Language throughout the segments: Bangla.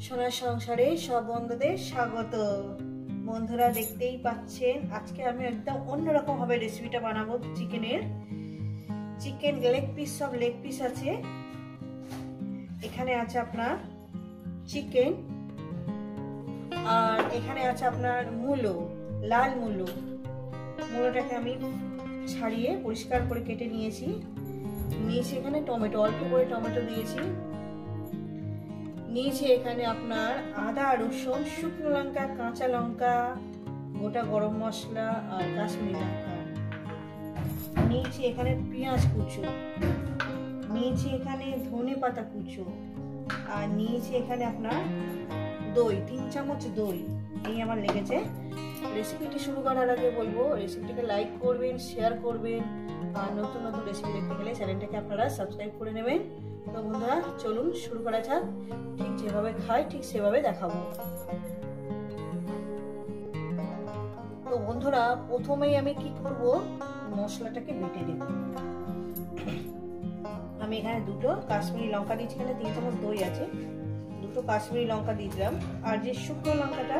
সোনার সংসারে সব বন্ধুদের স্বাগত। বন্ধুরা দেখতেই পাচ্ছেন আজকে আমি একদম অন্যরকম ভাবে রেসিপিটা বানাবো। চিকেন লেগ পিস, সব লেগ পিস আছে। এখানে আছে আপনার চিকেন, আর এখানে আছে আপনার মূলো, লাল মূলোটাকে আমি ছাড়িয়ে পরিষ্কার করে কেটে নিয়েছি। এখানে টমেটো, অল্প করে টমেটো দিয়েছি। নিয়েছি এখানে আপনার আদা, রসুন, শুকনো লঙ্কা, কাঁচা লঙ্কা, গোটা গরম মশলা আর কাশ্মীরি লঙ্কা। নিয়েছি এখানে পেঁয়াজ কুচো, নিয়েছি এখানে ধনে পাতা কুচো, আর নিয়েছি এখানে আপনার দই, 3 চামচ দই। এই আমার লেগেছে। রেসিপিটি শুরু করার আগে বলবো রেসিপিটিকে লাইক করবেন, শেয়ার করবেন, আর নতুন নতুন রেসিপি দেখতে গেলে চ্যানেলটাকে আপনারা সাবস্ক্রাইব করে নেবেন। তো বন্ধুরা চলুন শুরু করা যাক। ঠিক যেভাবে খাই ঠিক সেভাবে দেখাবো। তো বন্ধুরা প্রথমেই আমি কি করব, মশলাটাকে বেটে নেব। আমি এখানে 2টো কাশ্মীরি লঙ্কা দিয়েছি, এখানে 3 চামচ দই আছে, 2টো কাশ্মীরি লঙ্কা দিয়ে দিলাম। আর যে শুকনো লঙ্কাটা,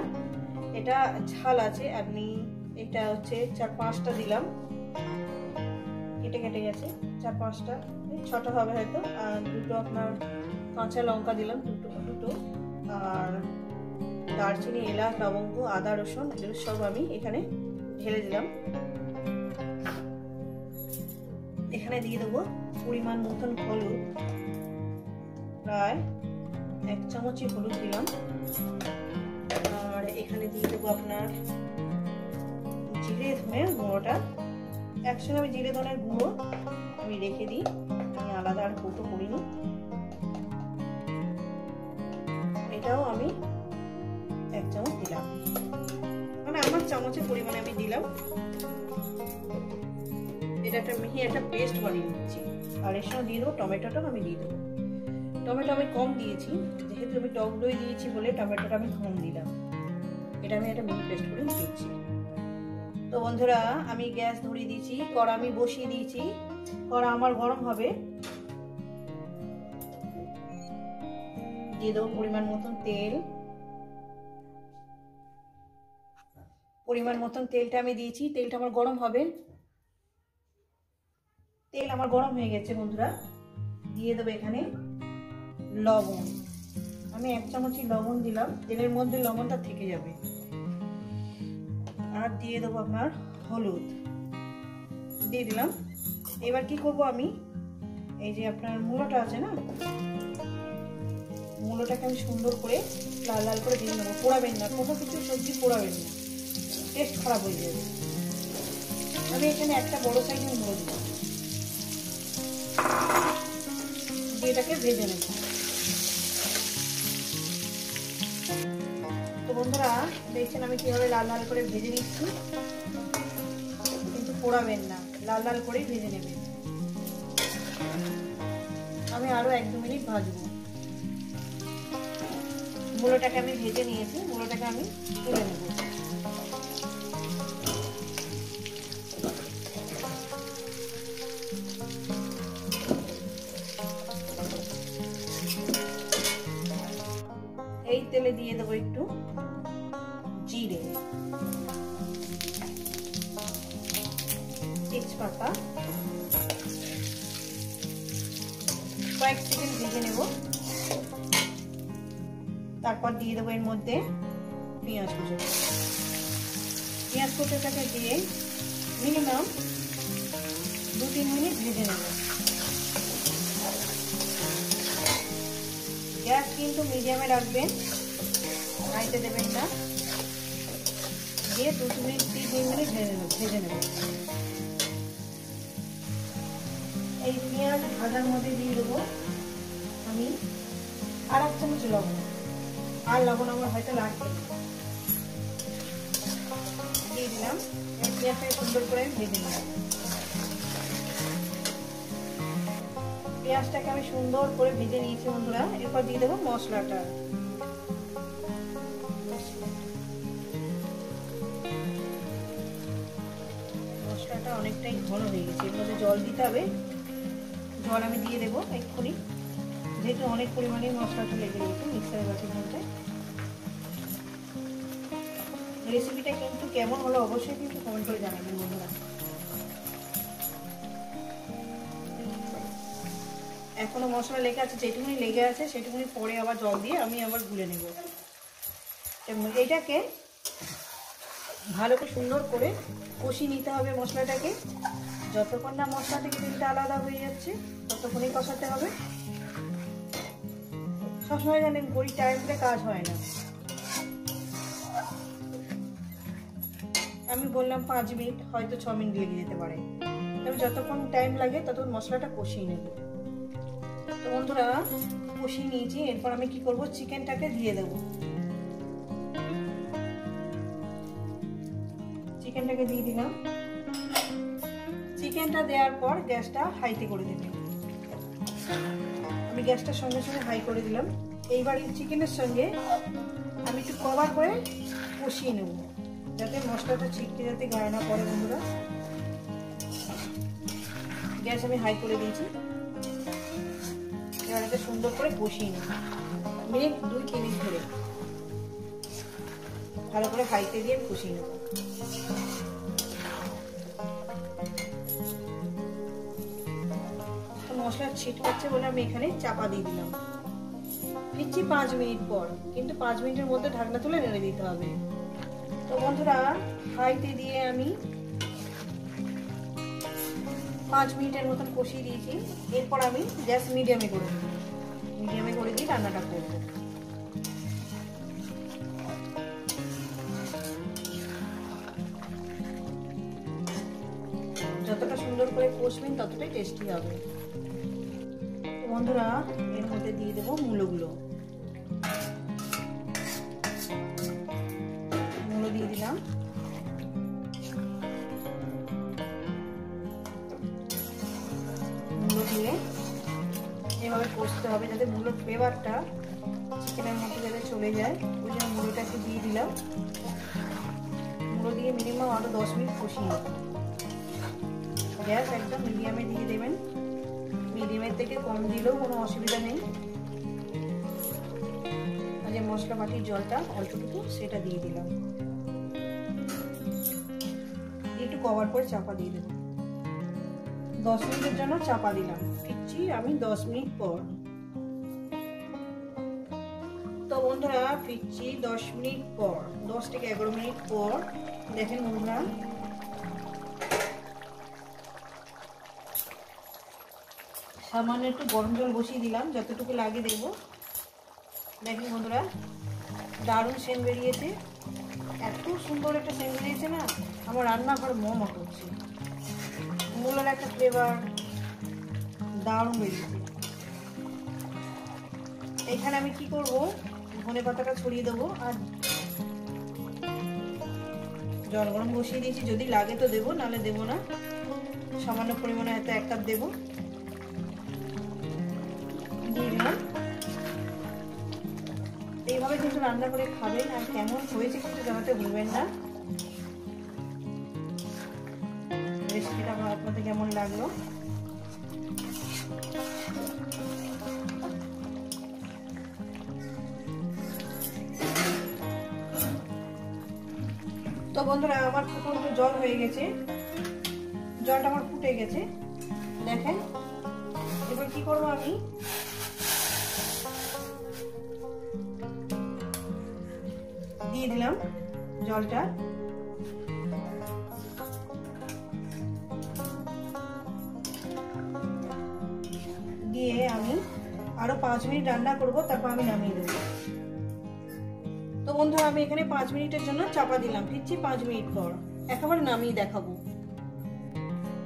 এটা ঝাল আছে, আপনি এটা হচ্ছে 4-5টা দিলাম, কেটে গেছে 4-5টা, 6টা হবে হয়তো। আর 2টো আপনার কাঁচা লঙ্কা দিলাম, দুটো। আর দারচিনি, এলাচ, লবঙ্গ, আদা, রসুন, এগুলো সব আমি এখানে ঢেলে দিলাম। এখানে দিয়ে দেবো পরিমাণ মতন হলুদ, প্রায় 1 চামচই হলুদ দিলাম। আর এখানে দিয়ে দেবো আপনার জিরে ধনের গুঁড়োটা। একসঙ্গে আমি জিরে ধনের গুঁড়ো আমি রেখে দিই, আমি আলাদা আর কৌটো করিনি। এটাও আমি 1 চামচ দিলাম, মানে আমার চামচের পরিমাণে আমি দিলাম। এটা একটা মিহি একটা পেস্ট বানিয়ে নিচ্ছি। আর এর সঙ্গে দিয়ে দেবো টমেটোটা, আমি দিয়ে দেবো। টমেটো আমি কম দিয়েছি, যেহেতু আমি টক দই দিয়েছি বলে টমেটোটা আমি কম দিলাম। এটা আমি একটা মিহি পেস্ট করে দিচ্ছি। তো বন্ধুরা আমি গ্যাস ধরিয়ে দিয়েছি, কড়া আমি বসিয়ে দিয়েছি। কড়া আমার গরম হবে। দিয়ে দেবো পরিমাণ মতন তেল। তেলটা আমি দিয়েছি, তেলটা আমার গরম হবে। তেল আমার গরম হয়ে গেছে বন্ধুরা। দিয়ে দেবো এখানে লবণ। আমি 1 চামচই লবণ দিলাম, তেলের মধ্যে লবণটা থেকে যাবে। আর দিয়ে দেবো আপনার হলুদ দিয়ে দিলাম। এবার কি করব, আমি এই যে আপনার মূলোটা আছে না, মূলোটাকে আমি সুন্দর করে লাল লাল করে দিয়ে নেবো। পোড়াবেন না, কোনো কিছু সবজি পোড়াবেন না, টেস্ট খারাপ হয়ে যাবে। আমি এখানে একটা বড় সাইজের মূলো দিব, দিয়ে এটাকে ভেজে নেব। তো বন্ধুরা দেখছেন আমি কিভাবে লাল লাল করে ভেজে নিচ্ছি, কিন্তু পোড়াবেন না, লাল লাল করেই ভেজে নেবেন। আমি আরো 1-2 মিনিট ভাজবো। মূলোটাকে আমি ভেজে নিয়েছি, মূলোটাকে আমি তুলে নেব। এই তেলে দিয়ে দেবো একটু জিরে, তেজপাতা, কয়েক সেকেন্ড ভেজে নেব। তারপর দিয়ে দেবো এর মধ্যে পেঁয়াজ কুচোটাকে দিয়ে মিনিমাম 2-3 মিনিট ভেজে নেব। গ্যাস কিন্তু মিডিয়ামে রাখবেন, হাইতে দেবেন না। দিয়ে 2-3 মিনিট ভেজে নেব। এই পেঁয়াজ ভাজার মধ্যে দিয়ে দেবো আমি আর 1 চামচ লবণ। আর লবণ আমার হয়তো লাগবে, দিয়ে দিলাম। পেঁয়াজটাকে সুন্দর করে ভেজে নিলাম। পেঁয়াজটাকে আমি সুন্দর করে ভেজে নিয়েছি বন্ধুরা। এরপর দিয়ে দেবো মশলাটা। মশলাটা অনেকটাই ঘন হয়ে গেছে, এর মধ্যে জল দিতে হবে। জল আমি দিয়ে দেবো এক্ষুনি, যেহেতু অনেক পরিমাণে মশলাটা লেগে গেছে মিক্সারের বাটির মধ্যে। রেসিপিটা কিন্তু কেমন হলো অবশ্যই কিন্তু কমেন্ট করে জানাবেন বন্ধুরা। এখনো মশলা লেগে আছে, যেটুকুনি লেগে আছে সেটুকুনি পরে আবার জল দিয়ে আমি আবার গুলে নেব। এটাকে ভালো করে সুন্দর করে কষিয়ে নিতে হবে মশলাটাকে। যতক্ষণ না মশলা থেকে তেলটা আলাদা হয়ে যাচ্ছে ততক্ষণই কষাতে হবে। সবসময় জানেন বড়ি টাইমে কাজ হয় না। আমি বললাম 5 মিনিট, হয়তো 6 মিনিট লেগে যেতে পারে, তবে যতক্ষণ টাইম লাগে ততক্ষণ মশলাটা কষিয়ে নেব। তো বন্ধুরা কষিয়ে নিয়েছি, এরপর আমি কি করব, চিকেনটাকে দিয়ে দেব। চিকেনটাকে দিয়ে দিলাম। চিকেনটা দেওয়ার পর গ্যাসটা হাইতে করে দেবে। আমি গ্যাসটার সঙ্গে সঙ্গে হাই করে দিলাম। এইবার এই চিকেনের সঙ্গে আমি একটু কভার করে কষিয়ে নেব, যাতে মশলাটা ছিটকে যাতে গায়ে না পড়ে। বন্ধুরা গ্যাস আমি হাই করে দিয়েছি। এবার এটা সুন্দর করে কষিয়ে নেব মিনিট 2-3 মিনিট ধরে ভালো করে হাইতে দিয়ে কষিয়ে নেব। মশলা ছিটকাচ্ছে বলে আমি এখানে চাপা দিয়ে দিলাম। ফিরছি 5 মিনিট পর, কিন্তু 5 মিনিটের মধ্যে ঢাকনা তুলে নেড়ে দিতে হবে। তো বন্ধুরা হাইতে দিয়ে আমি 5 মিনিটের মতন কষিয়ে দিয়েছি। এরপর আমি গ্যাস মিডিয়ামে করে দিই। মিডিয়ামে করে দিয়ে রান্নাটা করব। যতটা সুন্দর করে কষবেন ততটাই টেস্টি হবে। বন্ধুরা এর মধ্যে দিয়ে দেবো মূলোগুলো। মূলো দিয়ে দিলাম। মূলো দিয়ে এভাবে কষতে হবে যাতে মূলোর ফ্লেভারটা চিকেনের মধ্যে যাতে চলে যায়, ওই জন্য মূলোটাকে দিয়ে দিলাম। মূলো দিয়ে মিনিমাম আরো 10 মিনিট কষিয়ে নেব। গ্যাস একদম মিডিয়ামে দিয়ে দেবেন, মিডিয়ামের থেকে কম দিলেও কোনো অসুবিধা নেই। আর যে মশলা বাটির জলটা অল্পটুকু সেটা দিয়ে দিলাম, একটু কভার করে চাপা দিয়ে দেবো। 10 মিনিটের জন্য চাপা দিলাম। ফিরছি আমি 10 মিনিট পর। তো বন্ধুরা ফিরছি 10 মিনিট পর, 10 থেকে 11 মিনিট পর। দেখেন বন্ধুরা সামান্য একটু গরম জল বসিয়ে দিলাম, যতটুকু লাগে দেবো। দেখুন বন্ধুরা দারুণ সেন্ট বেরিয়েছে, এত সুন্দর একটা সেন্ট বেরিয়েছে না, আমার রান্নাঘর মমা করছে। মূলের একটা ফ্লেভার দারুণ বেরিয়েছে। এখানে আমি কি করব, ধনে পাতাটা ছড়িয়ে দেবো। আর জল গরম বসিয়ে দিয়েছি, যদি লাগে তো দেবো, নাহলে দেবো না। সামান্য পরিমাণে হয়তো 1 কাপ দেবো, দিয়ে দিলাম। এইভাবে কিন্তু রান্না করে খাবেন, আর কেমন হয়েছে কিন্তু জানাতে ভুলবেন না। রেসিপিটা আমার আপনাদের কেমন লাগলো। তো বন্ধুরা আমার ফুটন্ত জল হয়ে গেছে, জলটা আমার ফুটে গেছে। দেখেন এবার কি করবো, আমি দিয়ে দিলাম জলটা। দিয়ে আমি আরো 5 মিনিট রান্না করব, তারপর আমি নামিয়ে দেবো। তো বন্ধুরা আমি এখানে 5 মিনিটের জন্য চাপা দিলাম। ফিরছি 5 মিনিট পর, একেবারে নামিয়ে দেখাবো।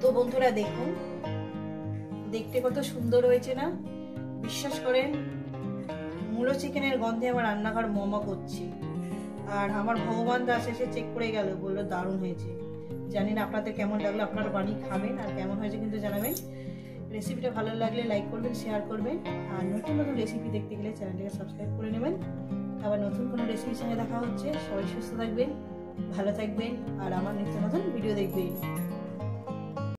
তো বন্ধুরা দেখুন দেখতে কত সুন্দর হয়েছে না, বিশ্বাস করেন মূলো চিকেনের গন্ধে আমার রান্নাঘর মমা করছে। আর আমার ভগবান দাস এসে চেক করে গেল, বললো দারুণ হয়েছে। জানি না আপনাদের কেমন লাগলো, আপনারা বানিয়ে খাবেন আর কেমন হয়েছে কিন্তু জানাবেন। রেসিপিটা ভালো লাগলে লাইক করবেন, শেয়ার করবেন, আর নতুন নতুন রেসিপি দেখতে গেলে চ্যানেলটাকে সাবস্ক্রাইব করে নেবেন। আবার নতুন কোনো রেসিপির সঙ্গে দেখা হচ্ছে। সবাই সুস্থ থাকবেন, ভালো থাকবেন, আর আমার নিত্য নতুন ভিডিও দেখবেন।